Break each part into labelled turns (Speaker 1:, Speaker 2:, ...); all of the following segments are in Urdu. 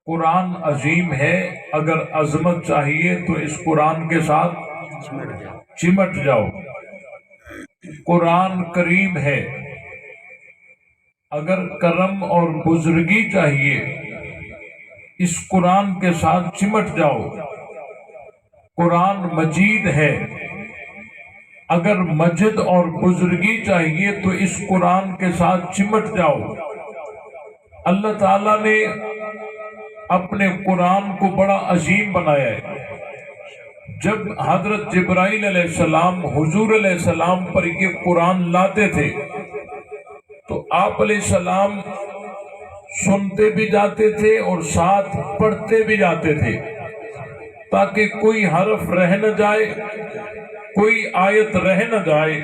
Speaker 1: قرآن عظیم ہے، اگر عظمت چاہیے تو اس قرآن کے ساتھ چمٹ جاؤ۔ قرآن کریم ہے، اگر کرم اور بزرگی چاہیے اس قرآن کے ساتھ چمٹ جاؤ۔ قرآن مجید ہے، اگر مجد اور بزرگی چاہیے تو اس قرآن کے ساتھ چمٹ جاؤ۔ اللہ تعالیٰ نے اپنے قرآن کو بڑا عظیم بنایا ہے۔ جب حضرت جبرائیل علیہ السلام حضور علیہ السلام پر یہ قرآن لاتے تھے تو آپ علیہ السلام سنتے بھی جاتے تھے اور ساتھ پڑھتے بھی جاتے تھے، تاکہ کوئی حرف رہ نہ جائے، کوئی آیت رہ نہ جائے۔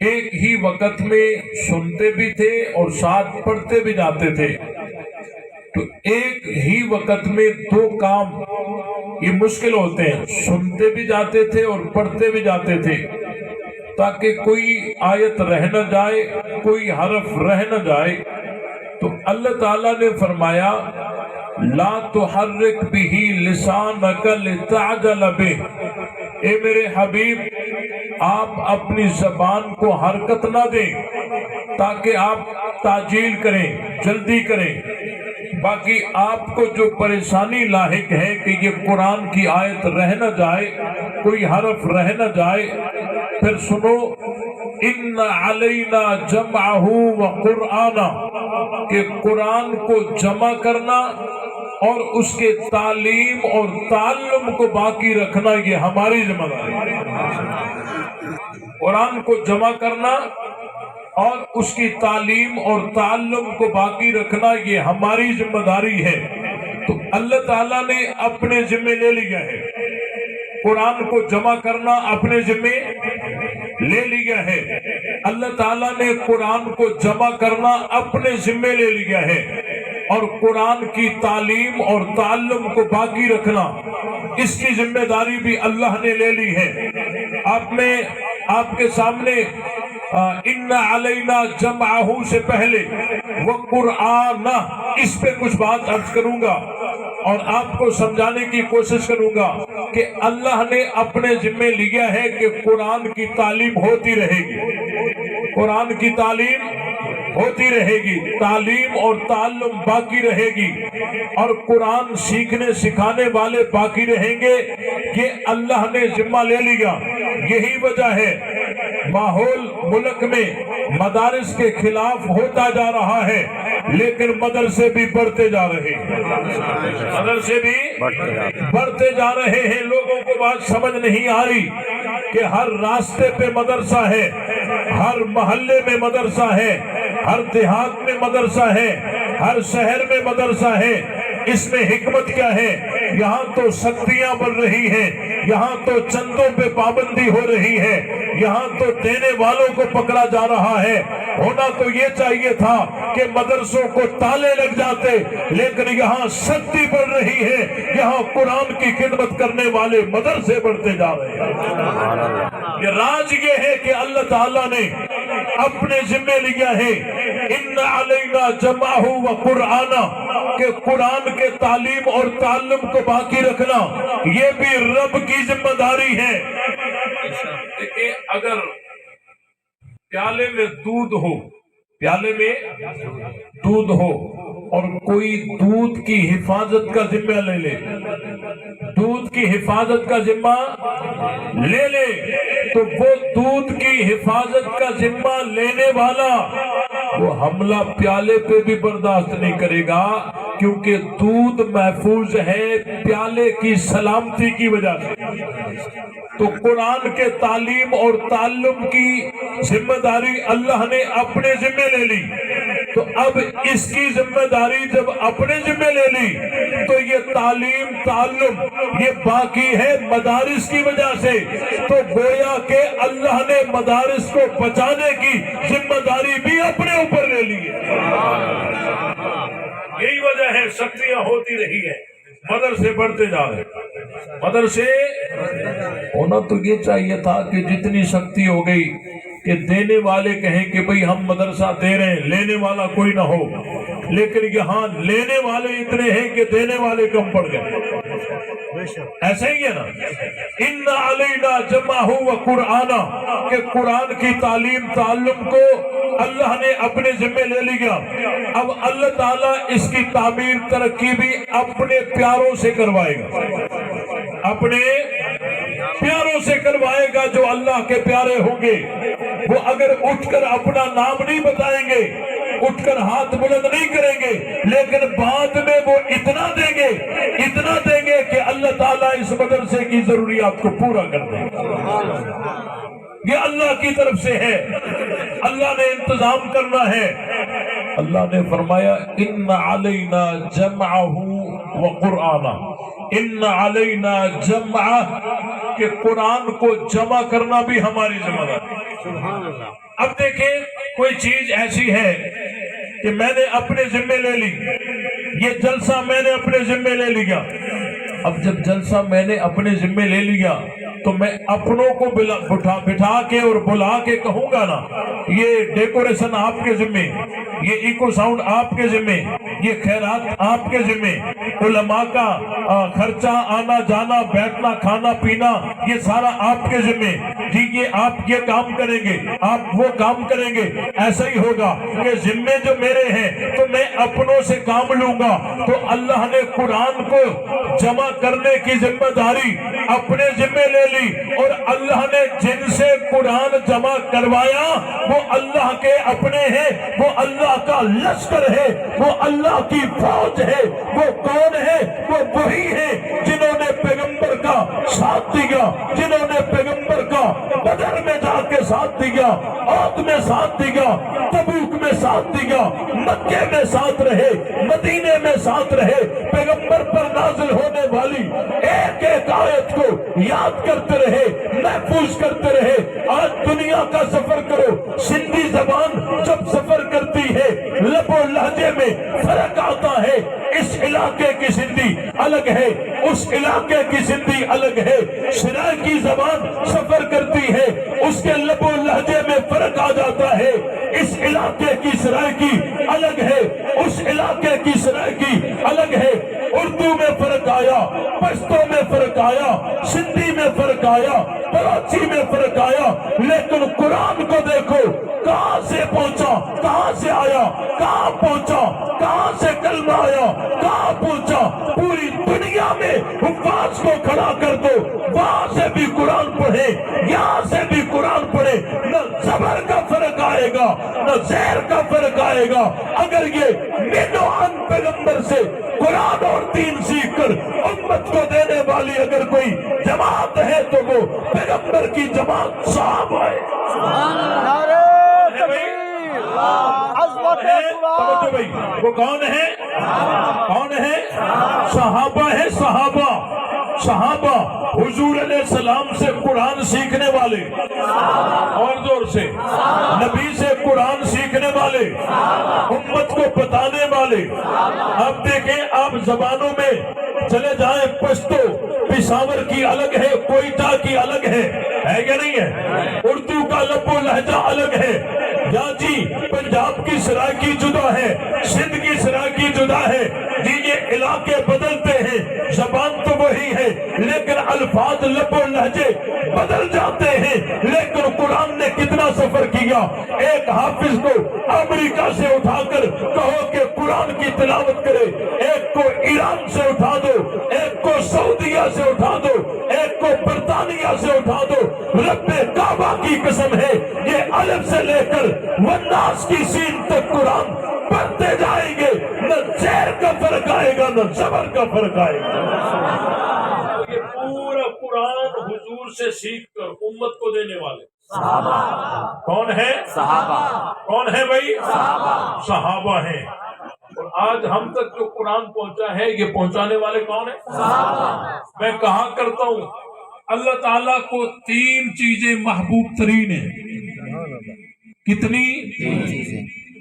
Speaker 1: ایک ہی وقت میں سنتے بھی تھے اور ساتھ پڑھتے بھی جاتے تھے، تو ایک ہی وقت میں دو کام یہ مشکل ہوتے ہیں۔ سنتے بھی جاتے تھے اور پڑھتے بھی جاتے تھے، تاکہ کوئی آیت رہ نہ جائے، کوئی حرف رہ نہ جائے۔ تو اللہ تعالیٰ نے فرمایا لا تحرک بہ لسانک لتعجل بہ، اے میرے حبیب آپ اپنی زبان کو حرکت نہ دیں تاکہ آپ تعجیل کریں، جلدی کریں۔ باقی آپ کو جو پریشانی لاحق ہے کہ یہ قرآن کی آیت رہ نہ جائے، کوئی حرف رہ نہ جائے، پھر سنو ان علینا جمعہ وقرآنہ، کہ قرآن کو جمع کرنا اور اس کے تعلیم اور تعلم کو باقی رکھنا یہ ہماری ذمہ داری ہے۔ قرآن کو جمع کرنا اور اس کی تعلیم اور تعلم کو باقی رکھنا یہ ہماری ذمہ داری ہے۔ تو اللہ تعالیٰ نے اپنے ذمے لے لیا ہے، قرآن کو جمع کرنا اپنے ذمے لے لیا ہے۔ اللہ تعالیٰ نے قرآن کو جمع کرنا اپنے ذمے لے لیا ہے، اور قرآن کی تعلیم اور تعلم کو باقی رکھنا اس کی ذمہ داری بھی اللہ نے لے لی ہے۔ آپ کے سامنے ان علینا جمعہ سے پہلے وقرآن، اس پہ کچھ بات عرض کروں گا اور آپ کو سمجھانے کی کوشش کروں گا کہ اللہ نے اپنے ذمے لیا ہے کہ قرآن کی تعلیم ہوتی رہے گی، قرآن کی تعلیم ہوتی رہے گی، تعلیم اور تعلم باقی رہے گی، اور قرآن سیکھنے سکھانے والے باقی رہیں گے۔ یہ اللہ نے ذمہ لے لیا۔ یہی وجہ ہے ماحول ملک میں مدارس کے خلاف ہوتا جا رہا ہے، لیکن مدرسے بھی بڑھتے جا رہے ہیں، مدرسے بھی بڑھتے جا رہے ہیں۔ لوگوں کو بات سمجھ نہیں آ رہی کہ ہر راستے پہ مدرسہ ہے، ہر محلے میں مدرسہ ہے، ہر دیہات میں مدرسہ ہے، ہر شہر میں مدرسہ ہے۔ اس میں حکمت کیا ہے؟ یہاں تو سختیاں بڑھ رہی ہیں، یہاں تو چندوں پہ پابندی ہو رہی ہے، یہاں تو دینے والوں کو پکڑا جا رہا ہے۔ ہونا تو یہ چاہیے تھا کہ مدرسوں کو تالے لگ جاتے، لیکن یہاں سختی بڑھ رہی ہے، یہاں قرآن کی خدمت کرنے والے مدرسے بڑھتے جا رہے ہیں۔ یہ راز یہ ہے کہ اللہ تعالیٰ نے اپنے ذمے لیا ہے ان علینا جمعہ وقرآنہ، کہ قرآن کے تعلیم اور تعلم کو باقی رکھنا یہ بھی رب کی ذمہ داری ہے۔ دیکھیں اگر پیالے میں دودھ ہو، پیالے میں دودھ ہو اور کوئی دودھ کی حفاظت کا ذمہ لے لے، دودھ کی حفاظت کا ذمہ لے لے، تو وہ دودھ کی حفاظت کا ذمہ لینے والا وہ حملہ پیالے پہ بھی برداشت نہیں کرے گا، کیونکہ دودھ محفوظ ہے پیالے کی سلامتی کی وجہ سے۔ تو قرآن کے تعلیم اور تعلم کی ذمہ داری اللہ نے اپنے ذمہ لے لی، تو اب اس کی ذمہ داری جب اپنے ذمہ لے لی تو یہ تعلیم تعلم یہ باقی ہے مدارس کی وجہ سے۔ تو گویا کہ اللہ نے مدارس کو بچانے کی ذمہ داری بھی اپنے اوپر لے لی ہے۔ یہی وجہ ہے سختیاں ہوتی رہی ہے، مدرسے بڑھتے جا رہے ہیں۔ مدرسے ہونا تو یہ چاہیے تھا کہ جتنی سختی ہو گئی کہ دینے والے کہیں کہ بھئی ہم مدرسہ دے رہے ہیں، لینے والا کوئی نہ ہو، لیکن یہاں لینے والے اتنے ہیں کہ دینے والے کم پڑ گئے. ایسا ہی ہے نا. ان علینا جمعہ و قرآنا کہ قرآن کی تعلیم تعلم کو اللہ نے اپنے ذمہ لے لیا. اب اللہ تعالیٰ اس کی تعمیر ترقی بھی اپنے پیاروں سے کروائے گا, اپنے پیاروں سے کروائے گا جو اللہ کے پیارے ہوں گے. وہ اگر اٹھ کر اپنا نام نہیں بتائیں گے, اٹھ کر ہاتھ بلند نہیں کریں گے, لیکن بعد میں وہ اتنا دیں گے کہ اللہ تعالیٰ اس مدرسے کی ضروریات کو پورا کر دے. یہ اللہ کی طرف سے ہے, اللہ نے انتظام کرنا ہے. اللہ نے فرمایا ان علینا جمعہ و قرآن, ان علینا جمع کہ قرآن کو جمع کرنا بھی ہماری ذمہ داری. اب دیکھیں کوئی چیز ایسی ہے کہ میں نے اپنے ذمے لے لی, یہ جلسہ میں نے اپنے ذمے لے لیا. اب جب جلسہ میں نے اپنے ذمے لے لیا تو میں اپنوں کو بٹھا کے اور بلا کے کہوں گا نا یہ ڈیکوریشن آپ کے ذمے, یہ ایکو ساؤنڈ آپ کے ذمے, یہ خیرات آپ کے ذمے, علماء کا خرچہ آنا جانا بیٹھنا کھانا پینا یہ سارا آپ کے ذمے. جی یہ آپ یہ کام کریں گے, آپ وہ کام کریں گے. ایسا ہی ہوگا کہ ذمے جو میرے ہیں تو میں اپنوں سے کام لوں گا. تو اللہ نے قرآن کو جمع کرنے کی ذمہ داری اپنے ذمے لے لی, اور اللہ نے جن سے قرآن جمع کروایا وہ اللہ کے اپنے ہیں, وہ اللہ کا لشکر ہے, وہ اللہ کی فوج ہے. وہ کون ہے؟ وہ وہی ہے جنہوں نے پیغمبر کا ساتھ دیا, جنہوں نے پیغمبر کا بدر میں جا کے ساتھ دیا, عہد میں ساتھ دیا, تبوک میں ساتھ دیا, مکے میں ساتھ رہے, مدینے میں ساتھ رہے. پیغمبر پر نازل ہونے والی ایک ایک آیت کو یاد کرتے رہے, محفوظ کرتے رہے. آج دنیا کا سفر کرو, سندھی زبان جب سفر کرتی ہے لب و لہجے میں فرق آتا ہے. اس علاقے کی سندھی الگ ہے, اس علاقے کی سندھی الگ ہے. سرائکی زبان سفر کرتی ہے, اس کے لب و لہجے میں فرق آ جاتا ہے. اس علاقے کی سرائکی الگ ہے, اس علاقے کی سرائکی الگ ہے. اردو میں فرق آیا, پشتو میں فرق آیا, سندھی میں فرق آیا, کراچی میں فرق آیا. لیکن قرآن کو دیکھو کہاں سے پہنچا, کہاں سے آیا, کہاں پہنچا, کہاں سے کلمہ آیا, کہاں پہنچا. پوری دنیا میں حفاظ کو کھڑا کر دو, وہاں سے بھی قرآن پڑھے, یہاں سے بھی قرآن پڑھے. نہ زبر کا فرق آئے گا, نہ زیر کا فرق آئے گا. اگر یہ مینوان پیغمبر سے قرآن اور دین سیکھ کر امت کو دینے والی اگر کوئی جماعت ہے تو وہ پیغمبر کی جماعت صحابہ ہے. وہ کون ہے؟ کون ہے؟ صحابہ ہے. صحابہ صحابہ حضور علیہ السلام سے قرآن سیکھنے والے, اور زور سے نبی سے قرآن سیکھنے والے, امت کو بتانے والے. آپ دیکھیں, آپ زبانوں میں چلے جائیں, پشتو پشاور کی الگ ہے, کوئٹہ کی الگ ہے یا نہیں ہے؟ اردو کا لب و لہجہ الگ ہے. یا جی پنجاب کی سرائکی جدا ہے, سندھ کی سرائکی جدا ہے. جی یہ علاقے بدلتے ہیں, زبان تو وہی ہے لیکن الفاظ لب و لہجے بدل جاتے ہیں. لیکن قرآن نے کتنا سفر کیا. ایک حافظ کو امریکہ سے اٹھا کر کہو کہ قرآن کی تلاوت کرے, ایک کو ایران سے اٹھا دو, ایک کو سعودیہ سے اٹھا دو, ایک کو برطانیہ سے اٹھا دو. رب کعبہ کی قسم ہے یہ الف سے لے کر والناس کی سین تک قرآن پڑھتے جائیں گے, نہ زیر کا فرق آئے گا نہ زبر کا فرق آئے گا. یہ پورا قرآن حضور سے سیکھ کر امت کو دینے والے صحابہ. کون ہے؟ صحابہ. کون ہے بھائی؟ صحابہ. صحابہ ہیں. اور آج ہم تک جو قرآن پہنچا ہے یہ پہنچانے والے کون ہیں؟ صحابہ. میں کہا کرتا ہوں اللہ تعالیٰ کو 3 چیزیں محبوب ترین ہیں. کتنی؟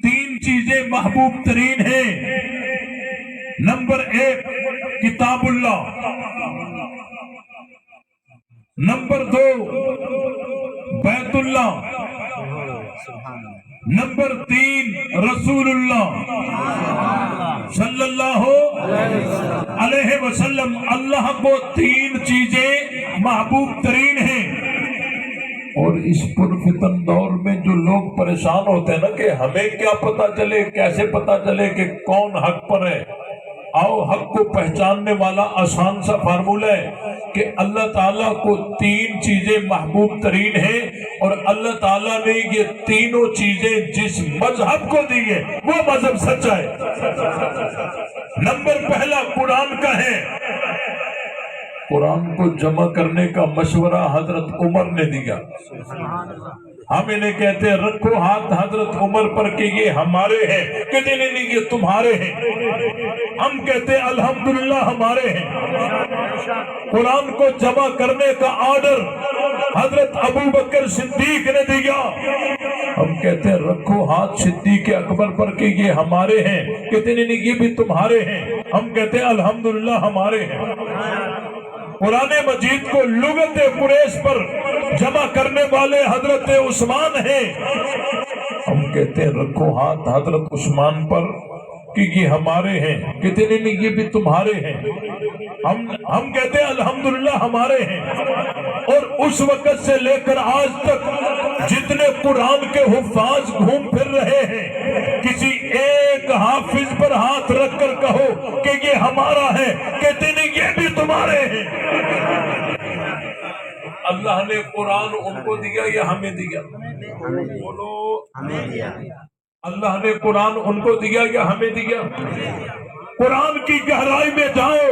Speaker 1: 3 چیزیں محبوب ترین ہیں. نمبر 1 کتاب اللہ, نمبر 2 بیت اللہ, نمبر 3 رسول اللہ صلی اللہ علیہ وسلم. اللہ کو 3 چیزیں محبوب ترین ہیں. اور اس پرفتن دور میں جو لوگ پریشان ہوتے ہیں نا کہ ہمیں کیا پتا چلے، کیسے پتا چلے کہ کون حق پر ہے. آؤ حق کو پہچاننے والا آسان سا فارمولہ ہے کہ اللہ تعالیٰ کو 3 چیزیں محبوب ترین ہیں، اور اللہ تعالیٰ نے یہ تینوں چیزیں جس مذہب کو دی ہے وہ مذہب سچا ہے. نمبر پہلا قرآن کا ہے. قرآن کو جمع کرنے کا مشورہ حضرت عمر نے دیا. ہم انہیں کہتے ہیں رکھو ہاتھ حضرت عمر پر کہ یہ ہمارے ہیں، کہتے نہیں یہ تمہارے ہیں. ہم کہتے ہیں الحمدللہ ہمارے ہیں. قرآن کو جمع کرنے کا آرڈر حضرت ابو بکر صدیق نے دیا. ہم کہتے ہیں رکھو ہاتھ صدیق اکبر پر کہ یہ ہمارے ہیں، کہتے نہیں یہ بھی تمہارے ہیں. ہم کہتے ہیں الحمدللہ ہمارے ہیں. قرآن مجید کو لغت قریش پر جمع کرنے والے حضرت عثمان ہیں. ہم کہتے ہیں رکھو ہاتھ حضرت عثمان پر کہ یہ ہمارے ہیں، کہتے نہیں یہ بھی تمہارے ہیں. ہم کہتے ہیں الحمدللہ ہمارے ہیں. اور اس وقت سے لے کر آج تک جتنے قرآن کے حفاظ گھوم پھر رہے ہیں، کسی ایک حافظ پر ہاتھ رکھ کر کہو کہ یہ ہمارا ہے، کہتے نہیں یہ بھی تمہارے ہیں. اللہ نے قرآن ان کو دیا یا ہمیں دیا؟ بولو ہمیں دیا. اللہ نے قرآن ان کو دیا یا ہمیں دیا؟ قرآن کی گہرائی میں جاؤ.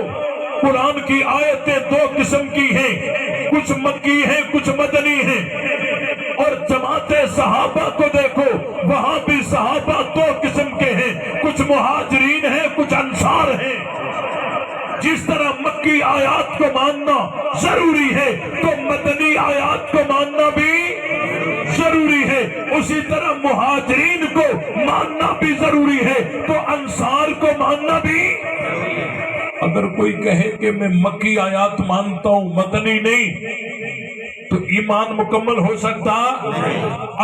Speaker 1: قرآن کی آیتیں 2 قسم کی ہیں، کچھ مکی ہیں کچھ مدنی ہیں. اور جماعت صحابہ کو دیکھو، وہاں بھی صحابہ 2 قسم کے ہیں، کچھ مہاجرین ہیں کچھ انصار ہیں. جس طرح مکی آیات کو ماننا ضروری ہے تو مدنی آیات کو ماننا بھی ضروری ہے. اسی طرح مہاجرین کو ماننا بھی ضروری ہے تو انصار کو ماننا بھی. اگر کوئی کہے کہ میں مکی آیات مانتا ہوں مدنی نہیں تو ایمان مکمل ہو سکتا؟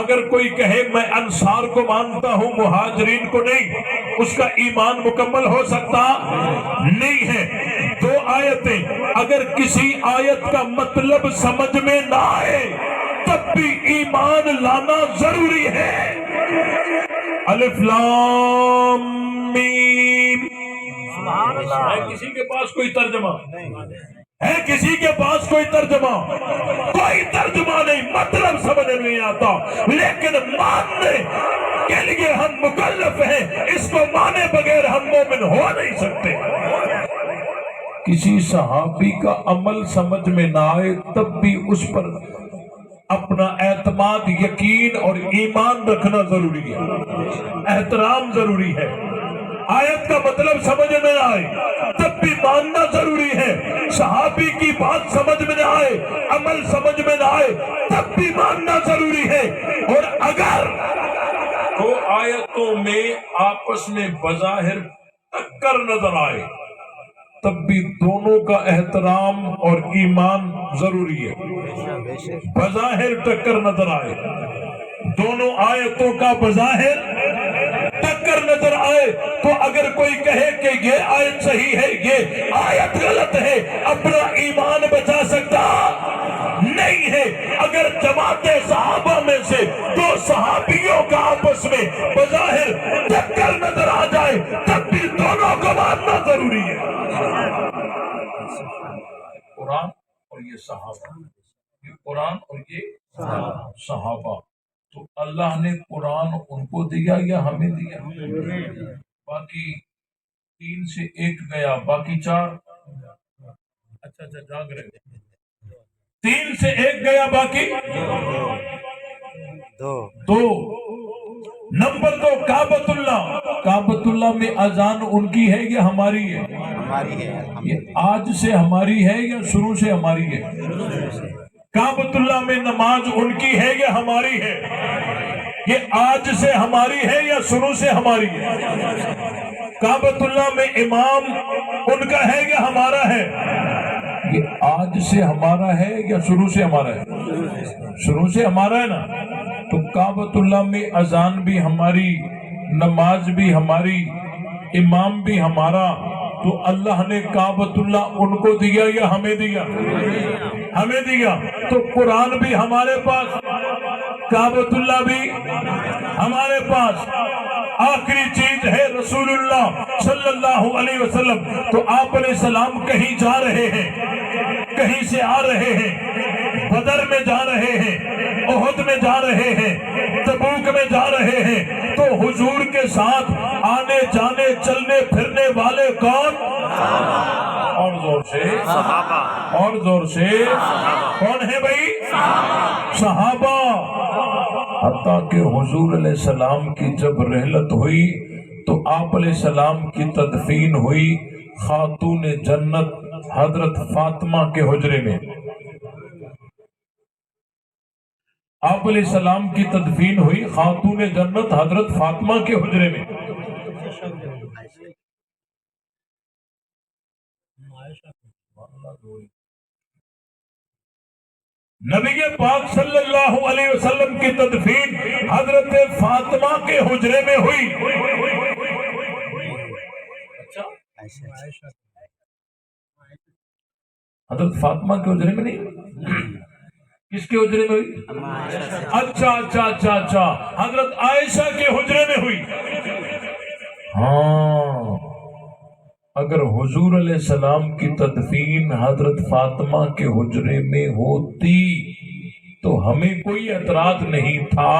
Speaker 1: اگر کوئی کہے میں انصار کو مانتا ہوں مہاجرین کو نہیں، اس کا ایمان مکمل ہو سکتا نہیں ہے. 2 آیتیں اگر کسی آیت کا مطلب سمجھ میں نہ آئے تب بھی ایمان لانا ضروری ہے. الف لام میم. ہے کسی کے پاس کوئی ترجمہ؟ ہے کسی کے پاس کوئی ترجمہ؟ کوئی ترجمہ نہیں، مطلب سمجھ نہیں آتا لیکن ماننے کے لیے ہم مکلف ہیں. اس کو مانے بغیر ہم مومن ہو نہیں سکتے. کسی صحابی کا عمل سمجھ میں نہ آئے تب بھی اس پر اپنا اعتماد، یقین اور ایمان رکھنا ضروری ہے، احترام ضروری ہے. آیت کا مطلب سمجھ میں نہ آئے تب بھی ماننا ضروری ہے. صحابی کی بات سمجھ میں نہ آئے، عمل سمجھ میں نہ آئے تب بھی ماننا ضروری ہے. اور اگر 2 آیتوں میں آپس میں بظاہر ٹکر نظر آئے تب بھی دونوں کا احترام اور ایمان ضروری ہے. بظاہر ٹکر نظر آئے، دونوں آیتوں کا بظاہر ٹکر نظر آئے تو اگر کوئی کہے کہ یہ آیت صحیح ہے یہ آیت غلط ہے، اپنا ایمان بچا سکتا نہیں ہے. اگر جماعت صحابہ میں سے 2 صحابیوں کا آپس میں بظاہر ٹکر نظر آ جائے تب بھی دونوں کو ماننا ضروری ہے. قرآن اور یہ صحابہ، یہ قرآن اور یہ صحابہ. تو اللہ نے قرآن ان کو دیا یا ہمیں دیا؟ باقی 3 سے 1 گیا، باقی 4. اچھا جاگ رہے. 3 سے 1 گیا، باقی 2. نمبر 2 کعبۃ اللہ. کعبۃ اللہ میں اذان ان کی ہے یا ہماری ہے؟ یہ آج سے ہماری ہے یا شروع سے ہماری ہے؟ کعبۃ اللہ میں نماز ان کی ہے یا ہماری ہے؟ یہ آج سے ہماری ہے یا شروع سے ہماری ہے؟ کعبۃ اللہ میں امام ان کا ہے یا ہمارا ہے؟ یہ آج سے ہمارا ہے یا شروع سے ہمارا ہے؟ شروع سے ہمارا ہے نا. تو کعبۃ میں اذان بھی ہماری، نماز بھی ہماری، امام بھی ہمارا، تو اللہ نے کعبۃ ان کو دیا یا ہمیں دیا؟ ہمیں دیا۔ تو قرآن بھی ہمارے پاس، کعبۃ بھی ہمارے پاس، آخری چیز ہے رسول اللہ صلی اللہ علیہ وسلم۔ تو آپ علیہ السلام کہیں جا رہے ہیں، کہیں سے آ رہے ہیں، بدر میں جا رہے ہیں، احد میں جا رہے ہیں، تبوک میں جا رہے ہیں، تو حضور کے ساتھ آنے جانے چلنے پھرنے والے کون؟ اور زور سے، اور زور سے، کون ہے بھائی؟ صحابہ۔ حتیٰ کہ حضور علیہ السلام کی جب رحلت ہوئی تو آپ علیہ السلام کی تدفین ہوئی خاتون جنت حضرت فاطمہ کے حجرے میں۔ آپ علیہ السلام کی تدفین ہوئی خاتون جنت حضرت فاطمہ کے حجرے میں۔ نبی پاک صلی اللہ علیہ وسلم کی تدفین حضرت فاطمہ کے حجرے میں ہوئی۔ حضرت فاطمہ کے حجرے میں نہیں، کس کے حجرے میں ہوئی؟ اچھا اچھا اچھا اچھا، حضرت عائشہ کے حجرے میں ہوئی۔ ہاں، اگر حضور علیہ السلام کی تدفین حضرت فاطمہ کے حجرے میں ہوتی تو ہمیں کوئی اعتراض نہیں تھا،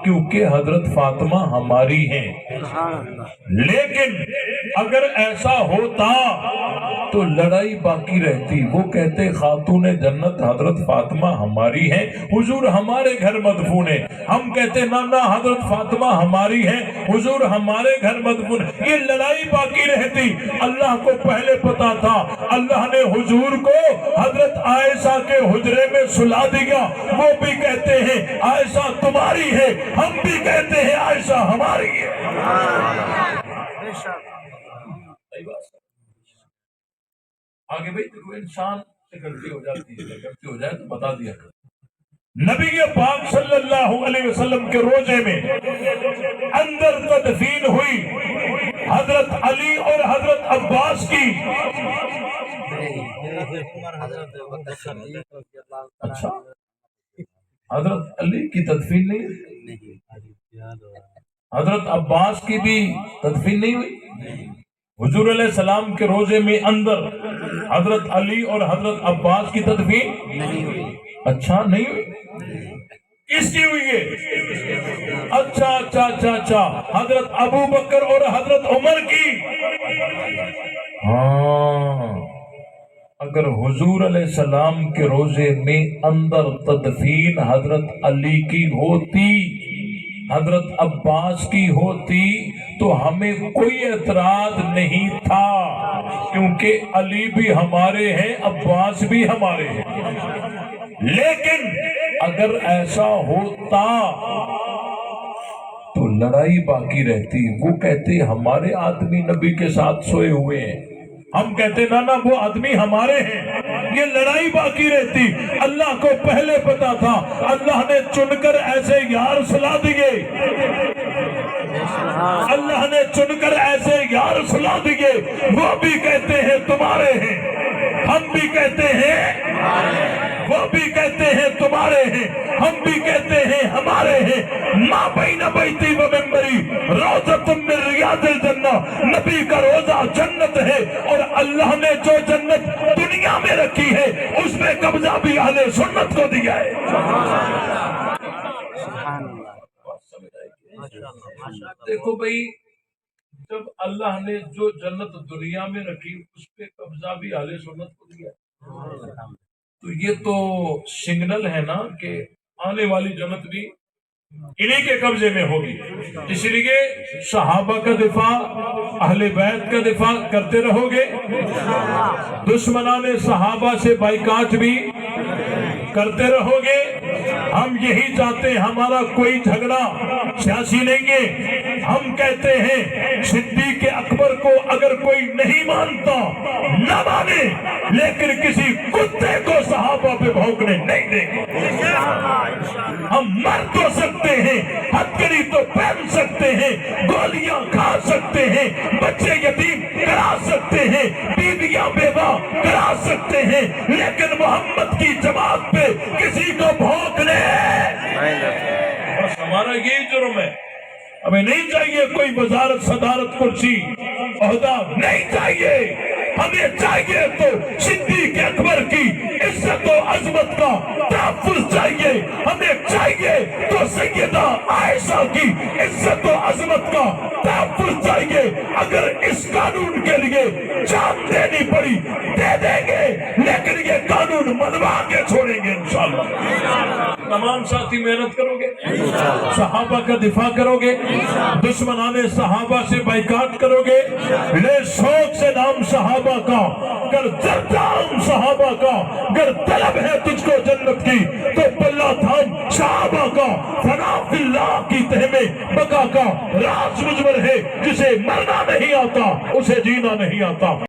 Speaker 1: کیونکہ حضرت فاطمہ ہماری ہیں۔ لیکن اگر ایسا ہوتا تو لڑائی باقی رہتی، وہ کہتے خاتون جنت حضرت فاطمہ ہماری ہیں، حضور ہمارے گھر مدفون ہیں، ہم کہتے نہ نہ حضرت فاطمہ ہماری ہیں، حضور ہمارے گھر مدفون ہیں، یہ لڑائی باقی رہتی۔ اللہ کو پہلے پتا تھا، اللہ نے حضور کو حضرت عائشہ کے حجرے میں سلا دیا۔ وہ بھی کہتے ہیں عائشہ تمہاری ہے، ہم بھی کہتے ہیں عائشہ ہماری ہے۔ آگے بھائی دیکھو، انسان سے غلطی ہو جاتی ہے، غلطی ہو جائے تو بتا دیا کرو۔ نبی پاک صلی اللہ علیہ وسلم کے روزے میں اندر تدفین ہوئی حضرت علی اور حضرت عباس کی۔ اچھا، حضرت علی کی تدفین نہیں، حضرت عباس کی بھی تدفین نہیں ہوئی۔ حضور علیہ السلام کے روزے میں اندر حضرت علی اور حضرت عباس کی تدفین نہیں ہوئی۔ اچھا، نہیں ہوئی، کس کی ہوئی ہے؟ اچھا اچھا اچھا اچھا، حضرت ابو بکر اور حضرت عمر کی۔ ہاں، اگر حضور علیہ السلام کے روزے میں اندر تدفین حضرت علی کی ہوتی، حضرت عباس کی ہوتی تو ہمیں کوئی اعتراض نہیں تھا، کیونکہ علی بھی ہمارے ہیں، عباس بھی ہمارے ہیں۔ لیکن اگر ایسا ہوتا تو لڑائی باقی رہتی۔ وہ کہتے ہمارے آدمی نبی کے ساتھ سوئے ہوئے ہیں، ہم کہتے نہ نہ وہ آدمی ہمارے ہیں، یہ لڑائی باقی رہتی۔ اللہ کو پہلے پتا تھا، اللہ نے چن کر ایسے یار سلا دیے، اللہ نے چن کر ایسے یار سلا دیے، وہ بھی کہتے ہیں تمہارے ہیں، ہم بھی کہتے ہیں، وہ بھی کہتے ہیں تمہارے ہیں، ہم بھی کہتے ہیں ہمارے ہیں۔ ما بین بیتی و منبری روضۃ من ریاض الجنہ، نبی کا روزہ جنت ہے، اور اللہ نے جو جنت دنیا میں رکھی ہے اس میں قبضہ بھی اہل سنت کو دیا ہے۔ دیکھو بھائی، جب اللہ نے جو جنت دنیا میں رکھی اس پہ قبضہ بھی اہل سنت کو دیا ہے، تو یہ تو سگنل ہے نا کہ آنے والی جنت بھی انہی کے قبضے میں ہوگی۔ اس لیے صحابہ کا دفاع، اہل بیت کا دفاع کرتے رہو گے، دشمنان صحابہ سے بائیکاٹ بھی کرتے رہو گے۔ ہم یہی چاہتے ہیں، ہمارا کوئی جھگڑا سیاسی نہیں ہے۔ ہم کہتے ہیں صدیق اکبر کو اگر کوئی نہیں مانتا نہ مانے، لیکن کسی کتے کو صحابہ پہ بھونکنے نہیں دیں گے۔ ہم مر تو سکتے کپڑے تو پہن سکتے ہیں، گولیاں کھا سکتے ہیں، بچے یتیم کرا سکتے ہیں، بیویاں بیوہ کرا سکتے ہیں، لیکن محمد کی جماعت پہ کسی کو بھونکنے بس ہمارا یہی جرم ہے۔ ہمیں نہیں چاہیے کوئی وزارت صدارت کرسی عہدہ، نہیں چاہیے، ہمیں چاہیے تو صدیق اکبر کی عزت و عظمت کا تحفظ چاہیے، ہمیں چاہیے تو سیدہ عائشہ کی عزت و عظمت کا تحفظ چاہیے۔ اگر اس قانون کے لیے جان دینی پڑی دے دیں گے، لیکن یہ قانون منوا کے چھوڑیں گے انشاءاللہ۔ تمام ساتھی محنت کرو گے، صحابہ کا دفاع کرو گے، دشمنان صحابہ سے بائیکاٹ کرو گے، لے شوق سے نام صحابہ کا، گر درجام صحابہ کا، گر طلب ہے تجھ کو جنت کی تو پلہ تھام صحابہ کا، فنا فی اللہ کی تہ میں بقا کا راز مجمر ہے، جسے مرنا نہیں آتا اسے جینا نہیں آتا۔